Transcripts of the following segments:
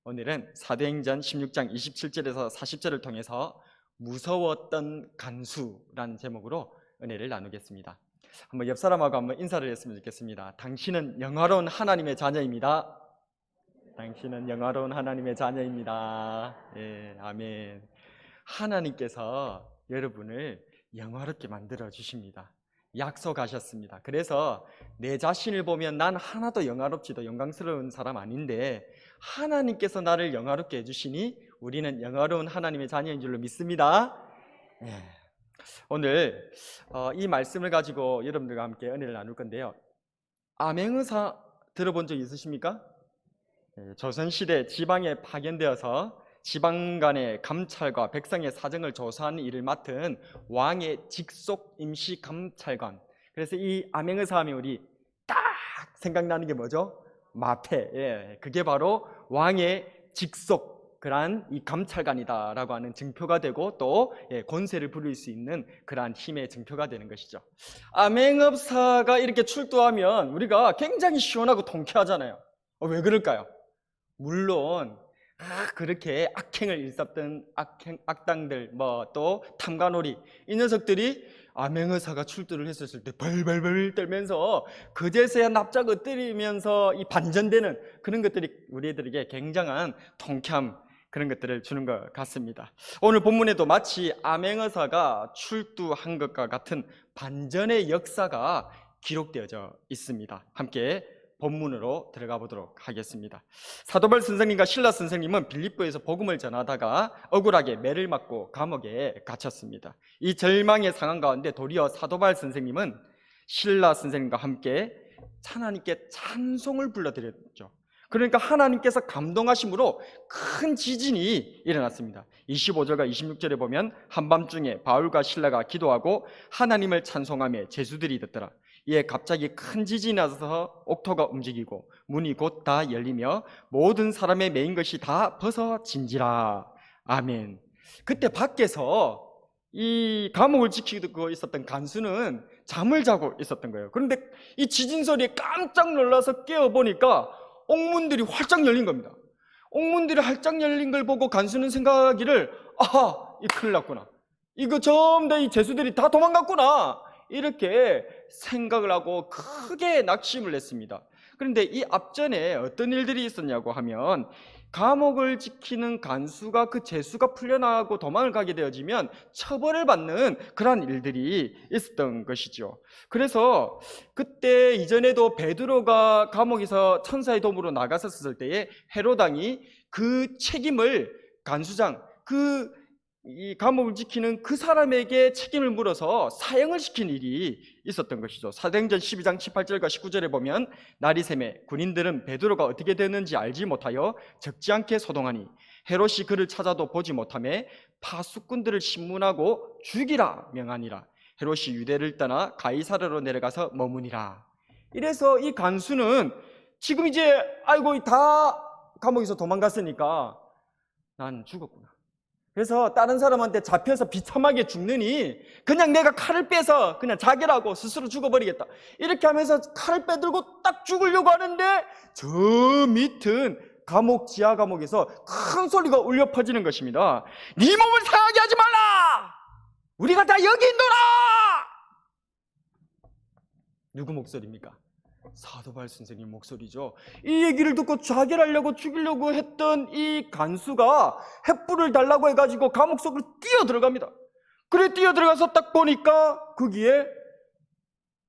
오늘은 사도행전 16장 27절에서 40절을 통해서 무서웠던 간수라는 제목으로 은혜를 나누겠습니다. 한번 옆 사람하고 한번 인사를 했으면 좋겠습니다. 당신은 영화로운 하나님의 자녀입니다. 당신은 영화로운 하나님의 자녀입니다. 예, 아멘. 하나님께서 여러분을 영화롭게 만들어 주십니다. 약속하셨습니다. 그래서 내 자신을 보면 난 하나도 영화롭지도 영광스러운 사람 아닌데 하나님께서 나를 영화롭게 해주시니 우리는 영화로운 하나님의 자녀인 줄로 믿습니다. 예. 오늘 이 말씀을 가지고 여러분들과 함께 은혜를 나눌 건데요. 암행의사 들어본 적 있으십니까? 조선시대 지방에 파견되어서 지방 간의 감찰과 백성의 사정을 조사하는 일을 맡은 왕의 직속 임시 감찰관. 그래서 이 암행의사 하면 우리 딱 생각나는 게 뭐죠? 마패. 예, 그게 바로 왕의 직속 그러한 이 감찰관이다라고 하는 증표가 되고 또 권세를 부릴 수 있는 그러한 힘의 증표가 되는 것이죠. 암행업사가 이렇게 출두하면 우리가 굉장히 시원하고 통쾌하잖아요. 왜 그럴까요? 물론 그렇게 악행을 일삼던 악당들 또 탐관오리 이 녀석들이 암행의사가 출두를 했었을 때 벌벌벌 떨면서 그제서야 납작 엎드리면서 이 반전되는 그런 것들이 우리들에게 굉장한 통쾌함 그런 것들을 주는 것 같습니다. 오늘 본문에도 마치 암행의사가 출두한 것과 같은 반전의 역사가 기록되어져 있습니다. 함께 본문으로 들어가 보도록 하겠습니다. 사도 바울 선생님과 실라 선생님은 빌립보에서 복음을 전하다가 억울하게 매를 맞고 감옥에 갇혔습니다. 이 절망의 상황 가운데 도리어 사도 바울 선생님은 실라 선생님과 함께 하나님께 찬송을 불러드렸죠. 그러니까 하나님께서 감동하심으로 큰 지진이 일어났습니다. 25절과 26절에 보면 한밤중에 바울과 실라가 기도하고 하나님을 찬송하며 제수들이 듣더라. 이에 갑자기 큰 지진이 나서 옥토가 움직이고 문이 곧 다 열리며 모든 사람의 매인 것이 다 벗어진지라. 아멘. 그때 밖에서 이 감옥을 지키고 있었던 간수는 잠을 자고 있었던 거예요. 그런데 이 지진 소리에 깜짝 놀라서 깨어보니까 옥문들이 활짝 열린 겁니다. 옥문들이 활짝 열린 걸 보고 간수는 생각하기를 이 큰일 났구나. 이거 전부 다 이 제수들이 다 도망갔구나. 이렇게 생각을 하고 크게 낙심을 했습니다. 그런데 이 앞전에 어떤 일들이 있었냐고 하면 감옥을 지키는 간수가 그 제수가 풀려나고 도망을 가게 되어지면 처벌을 받는 그러한 일들이 있었던 것이죠. 그래서 그때 이전에도 베드로가 감옥에서 천사의 도움으로 나갔었을 때에 헤롯 왕이 그 책임을 간수장 이 감옥을 지키는 그 사람에게 책임을 물어서 사형을 시킨 일이 있었던 것이죠. 사도행전 12장 18절과 19절에 보면 날이 새매 군인들은 베드로가 어떻게 되는지 알지 못하여 적지 않게 소동하니 헤롯이 그를 찾아도 보지 못하며 파수꾼들을 신문하고 죽이라 명하니라. 헤롯이 유대를 떠나 가이사랴로 내려가서 머무니라. 이래서 이 간수는 지금 이제 다 감옥에서 도망갔으니까 난 죽었구나. 그래서 다른 사람한테 잡혀서 비참하게 죽느니 그냥 내가 칼을 빼서 그냥 자결하고 스스로 죽어버리겠다. 이렇게 하면서 칼을 빼들고 딱 죽으려고 하는데 저 밑은 감옥 지하 감옥에서 큰 소리가 울려 퍼지는 것입니다. 네 몸을 상하게 하지 말라. 우리가 다 여기 있노라. 누구 목소리입니까? 사도 바울 선생님 목소리죠. 이 얘기를 듣고 자결하려고 죽이려고 했던 이 간수가 횃불을 달라고 해가지고 감옥 속으로 뛰어 들어갑니다. 그래 뛰어 들어가서 딱 보니까 거기에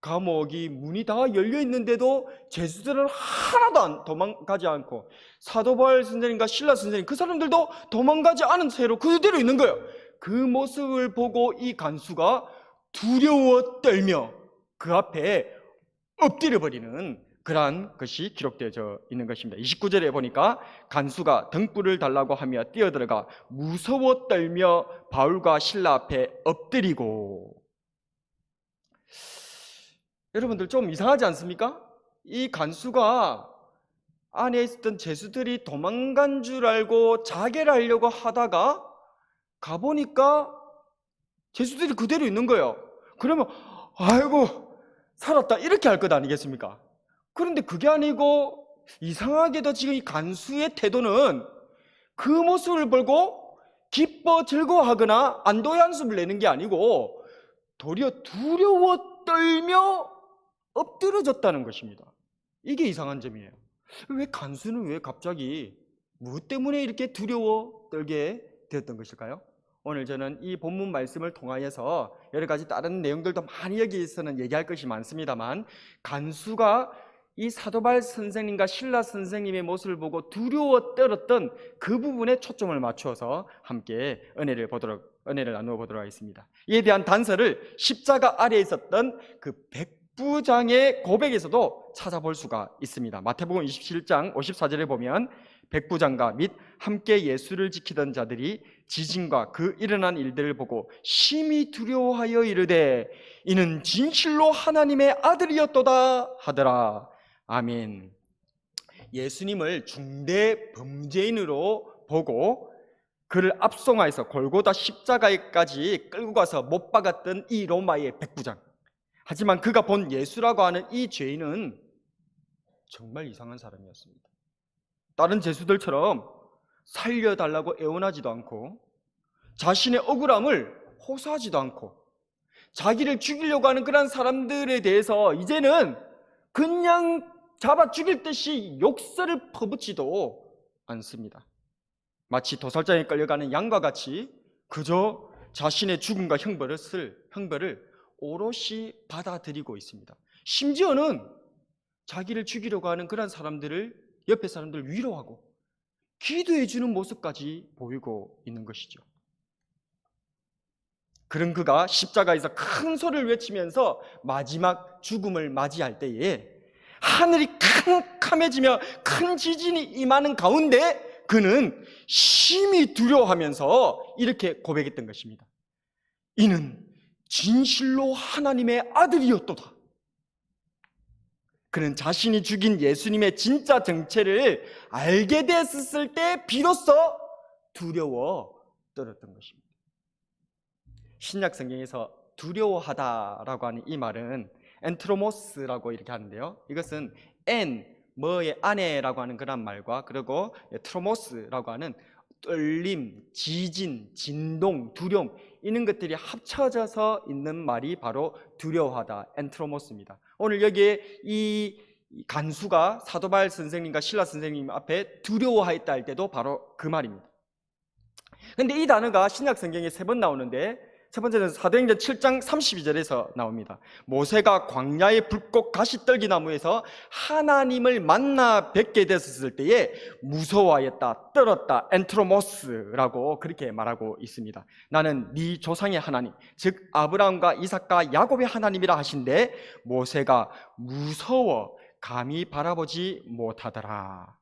감옥이 문이 다 열려 있는데도 제수들은 하나도 도망가지 않고 사도 바울 선생님과 실라 선생님 그 사람들도 도망가지 않은 채로 그대로 있는 거예요. 그 모습을 보고 이 간수가 두려워 떨며 그 앞에 엎드려버리는 그러한 것이 기록되어 있는 것입니다. 29절에 보니까 간수가 등불을 달라고 하며 뛰어들어가 무서워 떨며 바울과 실라 앞에 엎드리고. 여러분들 좀 이상하지 않습니까? 이 간수가 안에 있었던 제수들이 도망간 줄 알고 자결하려고 하다가 가보니까 제수들이 그대로 있는 거예요. 그러면 아이고 살았다 이렇게 할 것 아니겠습니까? 그런데 그게 아니고 이상하게도 지금 이 간수의 태도는 그 모습을 보고 기뻐 즐거워하거나 안도의 한숨을 내는 게 아니고 도리어 두려워 떨며 엎드러졌다는 것입니다. 이게 이상한 점이에요. 왜 간수는 왜 갑자기 무엇 때문에 이렇게 두려워 떨게 되었던 것일까요? 오늘 저는 이 본문 말씀을 통하여서 여러 가지 다른 내용들도 많이 여기서는 얘기할 것이 많습니다만, 간수가 이 사도바울 선생님과 실라 선생님의 모습을 보고 두려워 떨었던 그 부분에 초점을 맞추어서 함께 은혜를 나누어 보도록 하겠습니다. 이에 대한 단서를 십자가 아래에 있었던 그 백부장의 고백에서도 찾아볼 수가 있습니다. 마태복음 27장 54절에 보면 백부장과 및 함께 예수를 지키던 자들이 지진과 그 일어난 일들을 보고 심히 두려워하여 이르되 이는 진실로 하나님의 아들이었도다 하더라. 아멘. 예수님을 중대 범죄인으로 보고 그를 압송하여서 골고다 십자가에까지 끌고 가서 못 박았던 이 로마의 백부장, 하지만 그가 본 예수라고 하는 이 죄인은 정말 이상한 사람이었습니다. 다른 죄수들처럼 살려달라고 애원하지도 않고 자신의 억울함을 호소하지도 않고 자기를 죽이려고 하는 그런 사람들에 대해서 이제는 그냥 잡아 죽일 듯이 욕설을 퍼붓지도 않습니다. 마치 도살장에 끌려가는 양과 같이 그저 자신의 죽음과 형벌을 오롯이 받아들이고 있습니다. 심지어는 자기를 죽이려고 하는 그런 사람들을, 옆에 사람들을 위로하고 기도해 주는 모습까지 보이고 있는 것이죠. 그런 그가 십자가에서 큰 소리를 외치면서 마지막 죽음을 맞이할 때에 하늘이 캄캄해지며 큰 지진이 임하는 가운데 그는 심히 두려워하면서 이렇게 고백했던 것입니다. 이는 진실로 하나님의 아들이었도다. 그는 자신이 죽인 예수님의 진짜 정체를 알게 됐을 때 비로소 두려워 떨었던 것입니다. 신약 성경에서 두려워하다라고 하는 이 말은 엔트로모스라고 이렇게 하는데요, 이것은 뭐의 아내라고 하는 그런 말과, 그리고 트로모스라고 하는 떨림, 지진, 진동, 두려움, 이런 것들이 합쳐져서 있는 말이 바로 두려워하다, 엔트로모스입니다. 오늘 여기에 이 간수가 사도바울 선생님과 실라 선생님 앞에 두려워하였다 할 때도 바로 그 말입니다. 그런데 이 단어가 신약 성경에 3번 나오는데, 첫 번째는 사도행전 7장 32절에서 나옵니다. 모세가 광야의 붉고 가시떨기 나무에서 하나님을 만나 뵙게 됐을 때에 무서워하였다, 떨었다, 엔트로모스라고 그렇게 말하고 있습니다. 나는 네 조상의 하나님, 즉 아브라함과 이삭과 야곱의 하나님이라 하신데 모세가 무서워 감히 바라보지 못하더라.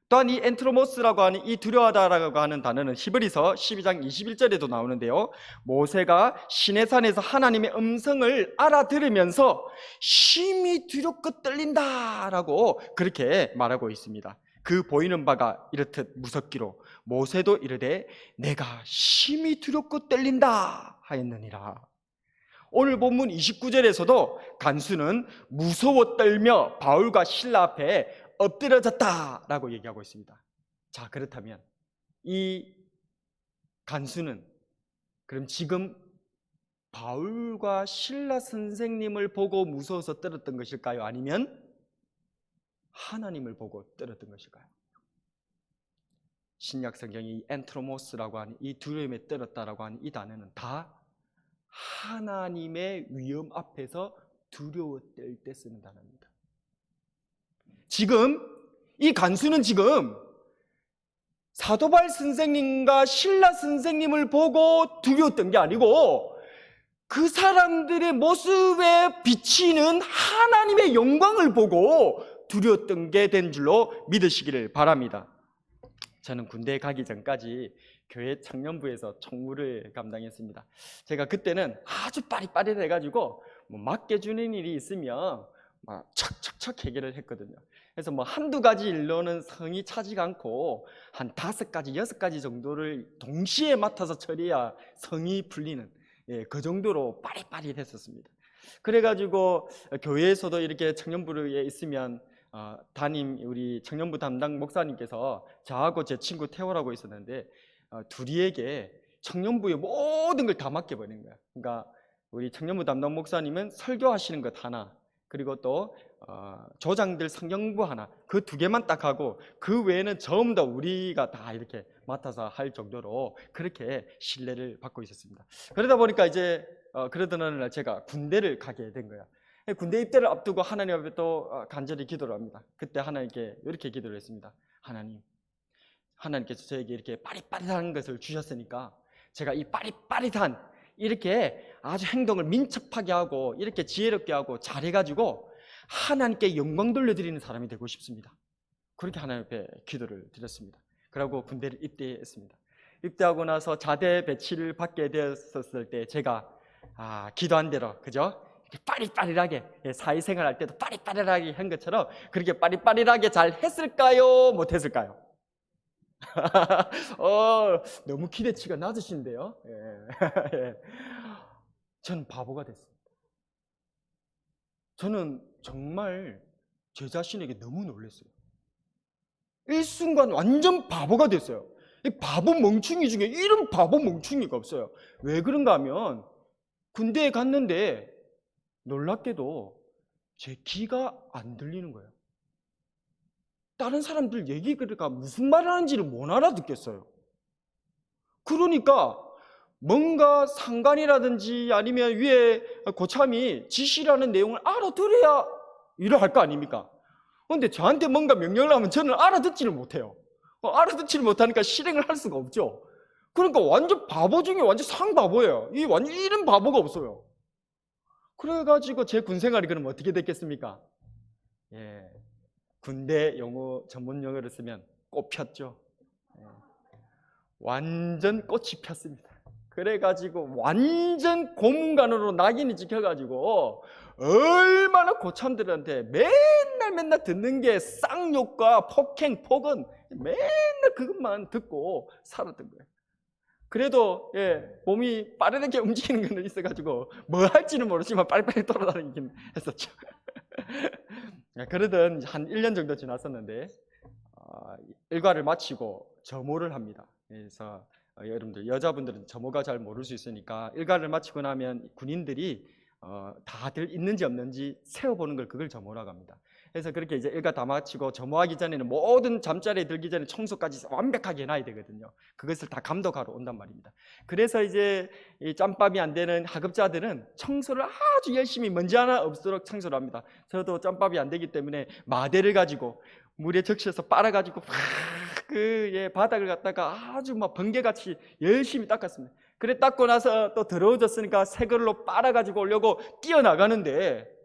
또한 이 엔트로모스라고 하는 이 두려워하다라고 하는 단어는 히브리서 12장 21절에도 나오는데요, 모세가 시내산에서 하나님의 음성을 알아들으면서 심히 두렵고 떨린다라고 그렇게 말하고 있습니다. 그 보이는 바가 이렇듯 무섭기로 모세도 이르되 내가 심히 두렵고 떨린다 하였느니라. 오늘 본문 29절에서도 간수는 무서워 떨며 바울과 실라 앞에 엎드려졌다라고 얘기하고 있습니다. 자, 그렇다면 이 간수는 그럼 지금 바울과 실라 선생님을 보고 무서워서 떨었던 것일까요? 아니면 하나님을 보고 떨었던 것일까요? 신약 성경이 엔트로모스라고 하는 이 두려움에 떨었다라고 하는 이 단어는 다 하나님의 위험 앞에서 두려워 떨 때 쓰는 단어입니다. 지금 이 간수는 지금 사도바울 선생님과 실라 선생님을 보고 두려웠던 게 아니고 그 사람들의 모습에 비치는 하나님의 영광을 보고 두려웠던 게 된 줄로 믿으시기를 바랍니다. 저는 군대에 가기 전까지 교회 청년부에서 총무를 감당했습니다. 제가 그때는 아주 빠릿빠릿해가지고 맡겨주는 일이 있으면 막 척척척 해결을 했거든요. 그래서 한두 가지 일로는 성이 차지가 않고 한 5가지, 6가지 정도를 동시에 맡아서 처리해야 성이 풀리는, 그 정도로 빠릿빠릿했었습니다. 그래가지고 교회에서도 이렇게 청년부에 있으면 담임 우리 청년부 담당 목사님께서 저하고 제 친구 태호라고 있었는데 둘이에게 청년부의 모든 걸 다 맡겨버린 거야. 그러니까 우리 청년부 담당 목사님은 설교하시는 것 하나, 그리고 또 조장들 성경부 하나, 그 두 개만 딱 하고 그 외에는 전부 다 우리가 다 이렇게 맡아서 할 정도로 그렇게 신뢰를 받고 있었습니다. 그러다 보니까 이제 그러던 어느 날 제가 군대를 가게 된 거야. 군대 입대를 앞두고 하나님 앞에 또 간절히 기도를 합니다. 그때 하나님께 이렇게 기도를 했습니다. 하나님께서 저에게 이렇게 빠릿빠릿한 것을 주셨으니까 제가 이 빠릿빠릿한 이렇게 아주 행동을 민첩하게 하고 이렇게 지혜롭게 하고 잘해가지고 하나님께 영광 돌려드리는 사람이 되고 싶습니다. 그렇게 하나님 앞에 기도를 드렸습니다. 그리고 군대를 입대했습니다. 입대하고 나서 자대 배치를 받게 되었을 때 제가 기도한 대로, 그죠? 빠릿빠릿하게 사회생활 할 때도 빠릿빠릿하게 한 것처럼 그렇게 빠릿빠릿하게 잘 했을까요? 못했을까요? 너무 기대치가 낮으신데요. 예. 저는 바보가 됐습니다. 저는 정말 제 자신에게 너무 놀랐어요. 일순간 완전 바보가 됐어요. 이 바보 멍충이 중에 이런 바보 멍충이가 없어요. 왜 그런가 하면 군대에 갔는데 놀랍게도 제 귀가 안 들리는 거예요. 다른 사람들 얘기가 무슨 말 하는지를 못 알아듣겠어요. 그러니까 뭔가 상관이라든지 아니면 위에 고참이 지시라는 내용을 알아들어야 일을 할 거 아닙니까? 그런데 저한테 뭔가 명령을 하면 저는 알아듣지를 못해요. 알아듣지를 못하니까 실행을 할 수가 없죠. 그러니까 완전 바보 중에 완전 상바보예요. 완전 이런 바보가 없어요. 그래가지고 제 군생활이 그럼 어떻게 됐겠습니까? 군대 용어, 전문 용어를 쓰면 꽃폈죠. 완전 꽃이 폈습니다. 그래가지고 완전 고문관으로 낙인이 찍혀가지고 얼마나 고참들한테 맨날 듣는 게 쌍욕과 폭행, 폭언, 맨날 그것만 듣고 살았던 거예요. 그래도 몸이 빠르게 움직이는 건 있어가지고 뭐 할지는 모르지만 빨리빨리 돌아다니긴 했었죠. 그러던 한 1년 정도 지났었는데 일과를 마치고 점호를 합니다. 그래서 여러분들 여자분들은 점호가 잘 모를 수 있으니까 일과를 마치고 나면 군인들이 다들 있는지 없는지 세어보는 걸 그걸 점호라고 합니다. 그래서 그렇게 이제 일과 다 마치고 점호하기 전에는 모든 잠자리에 들기 전에 청소까지 완벽하게 해놔야 되거든요. 그것을 다 감독하러 온단 말입니다. 그래서 이제 이 짬밥이 안 되는 하급자들은 청소를 아주 열심히 먼지 하나 없도록 청소를 합니다. 저도 짬밥이 안 되기 때문에 마대를 가지고 물에 적셔서 빨아가지고 그 바닥을 갖다가 아주 막 번개같이 열심히 닦았습니다. 그래 닦고 나서 또 더러워졌으니까 새 걸로 빨아가지고 오려고 뛰어나가는데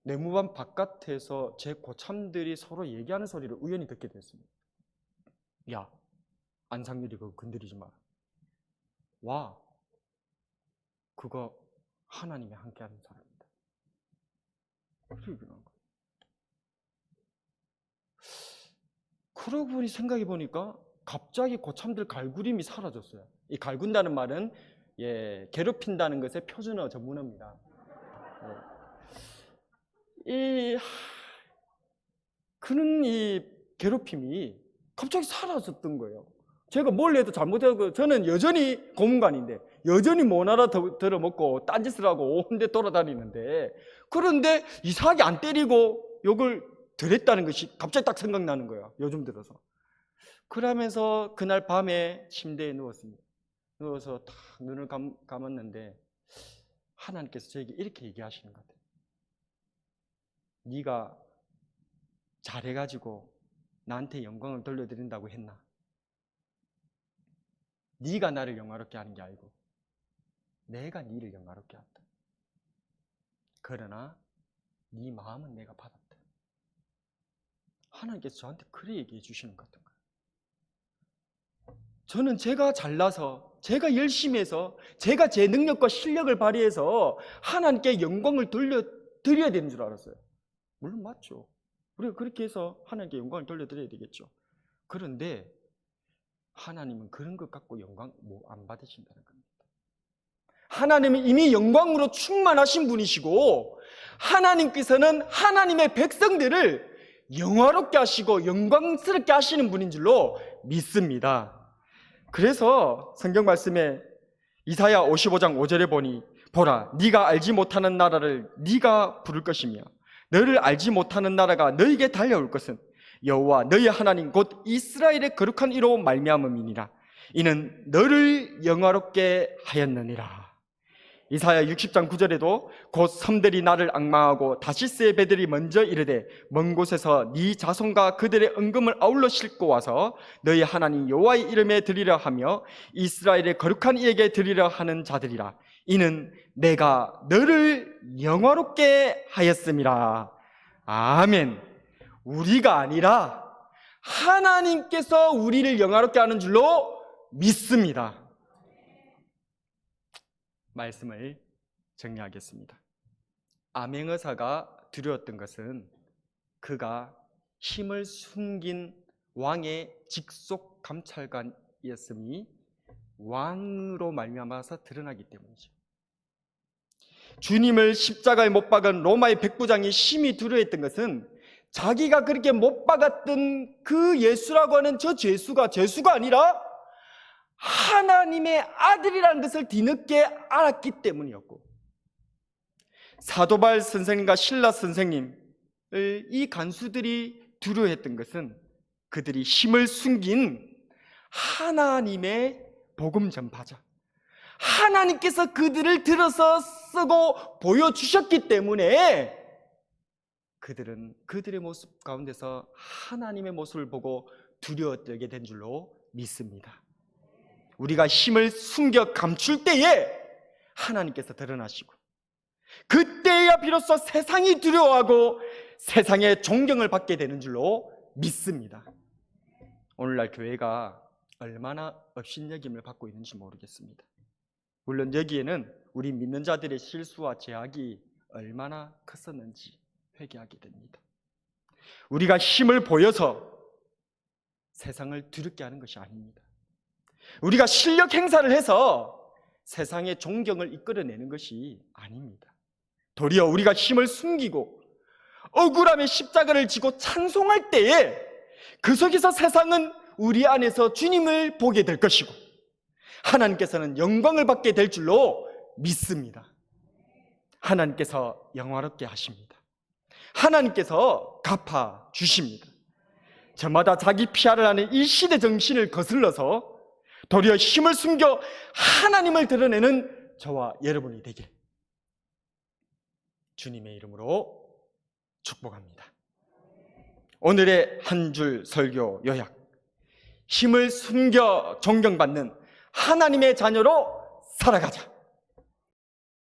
내무반 바깥에서 제 고참들이 서로 얘기하는 소리를 우연히 듣게 됐습니다. 야, 안상률이 그거 건드리지 마라. 와, 그거 하나님이 함께하는 사람입니다. 그렇게 얘기하는 거예요. 그러고 보니 생각해 보니까 갑자기 고참들 갈구림이 사라졌어요. 이 갈군다는 말은 괴롭힌다는 것의 표준어 전문어입니다. 그는 이 괴롭힘이 갑자기 사라졌던 거예요. 제가 뭘 해도 잘못하고 저는 여전히 고문관인데 여전히 못 알아들어먹고 딴짓을 하고 온데 돌아다니는데 그런데 이상하게 안 때리고 욕을 덜 했다는 것이 갑자기 딱 생각나는 거예요. 요즘 들어서. 그러면서 그날 밤에 침대에 누웠습니다. 누워서 딱 눈을 감았는데 하나님께서 저에게 이렇게 얘기하시는 것 같아요. 네가 잘해가지고 나한테 영광을 돌려드린다고 했나? 네가 나를 영화롭게 하는 게 아니고 내가 네를 영화롭게 한다. 그러나 네 마음은 내가 받았다. 하나님께서 저한테 그래 얘기해 주시는 것 같은 거예요. 저는 제가 잘나서 제가 열심히 해서 제가 제 능력과 실력을 발휘해서 하나님께 영광을 돌려드려야 되는 줄 알았어요. 물론 맞죠. 우리가 그렇게 해서 하나님께 영광을 돌려드려야 되겠죠. 그런데 하나님은 그런 것 갖고 영광 안 받으신다는 겁니다. 하나님은 이미 영광으로 충만하신 분이시고 하나님께서는 하나님의 백성들을 영화롭게 하시고 영광스럽게 하시는 분인 줄로 믿습니다. 그래서 성경 말씀에 이사야 55장 5절에 보니 보라 네가 알지 못하는 나라를 네가 부를 것이며 너를 알지 못하는 나라가 너에게 달려올 것은 여호와 너희 하나님 곧 이스라엘의 거룩한 이로 말미암음이니라. 이는 너를 영화롭게 하였느니라. 이사야 60장 9절에도 곧 섬들이 나를 앙망하고 다시스의 배들이 먼저 이르되 먼 곳에서 네 자손과 그들의 은금을 아울러 싣고 와서 너희 하나님 여호와의 이름에 드리려 하며 이스라엘의 거룩한 이에게 드리려 하는 자들이라. 이는 내가 너를 영화롭게 하였음이라. 아멘. 우리가 아니라 하나님께서 우리를 영화롭게 하는 줄로 믿습니다. 말씀을 정리하겠습니다. 암행어사가 두려웠던 것은 그가 힘을 숨긴 왕의 직속 감찰관이었음이 왕으로 말미암아서 드러나기 때문이죠. 주님을 십자가에 못 박은 로마의 백부장이 심히 두려워했던 것은 자기가 그렇게 못 박았던 그 예수라고 하는 저 죄수가 아니라 하나님의 아들이라는 것을 뒤늦게 알았기 때문이었고, 사도바울 선생님과 실라 선생님을 이 간수들이 두려워했던 것은 그들이 힘을 숨긴 하나님의 복음 전파자, 하나님께서 그들을 들어서 쓰고 보여주셨기 때문에 그들은 그들의 모습 가운데서 하나님의 모습을 보고 두려워 떨게 된 줄로 믿습니다. 우리가 힘을 숨겨 감출 때에 하나님께서 드러나시고 그때야 비로소 세상이 두려워하고 세상의 존경을 받게 되는 줄로 믿습니다. 오늘날 교회가 얼마나 업신여김을 받고 있는지 모르겠습니다. 물론 여기에는 우리 믿는 자들의 실수와 죄악이 얼마나 컸었는지 회개하게 됩니다. 우리가 힘을 보여서 세상을 두렵게 하는 것이 아닙니다. 우리가 실력 행사를 해서 세상의 존경을 이끌어내는 것이 아닙니다. 도리어 우리가 힘을 숨기고 억울함의 십자가를 지고 찬송할 때에 그 속에서 세상은 우리 안에서 주님을 보게 될 것이고 하나님께서는 영광을 받게 될 줄로 믿습니다. 하나님께서 영화롭게 하십니다. 하나님께서 갚아 주십니다. 저마다 자기 피할을 하는 이 시대 정신을 거슬러서 도리어 힘을 숨겨 하나님을 드러내는 저와 여러분이 되길 주님의 이름으로 축복합니다. 오늘의 한 줄 설교 요약: 힘을 숨겨 존경받는 하나님의 자녀로 살아가자.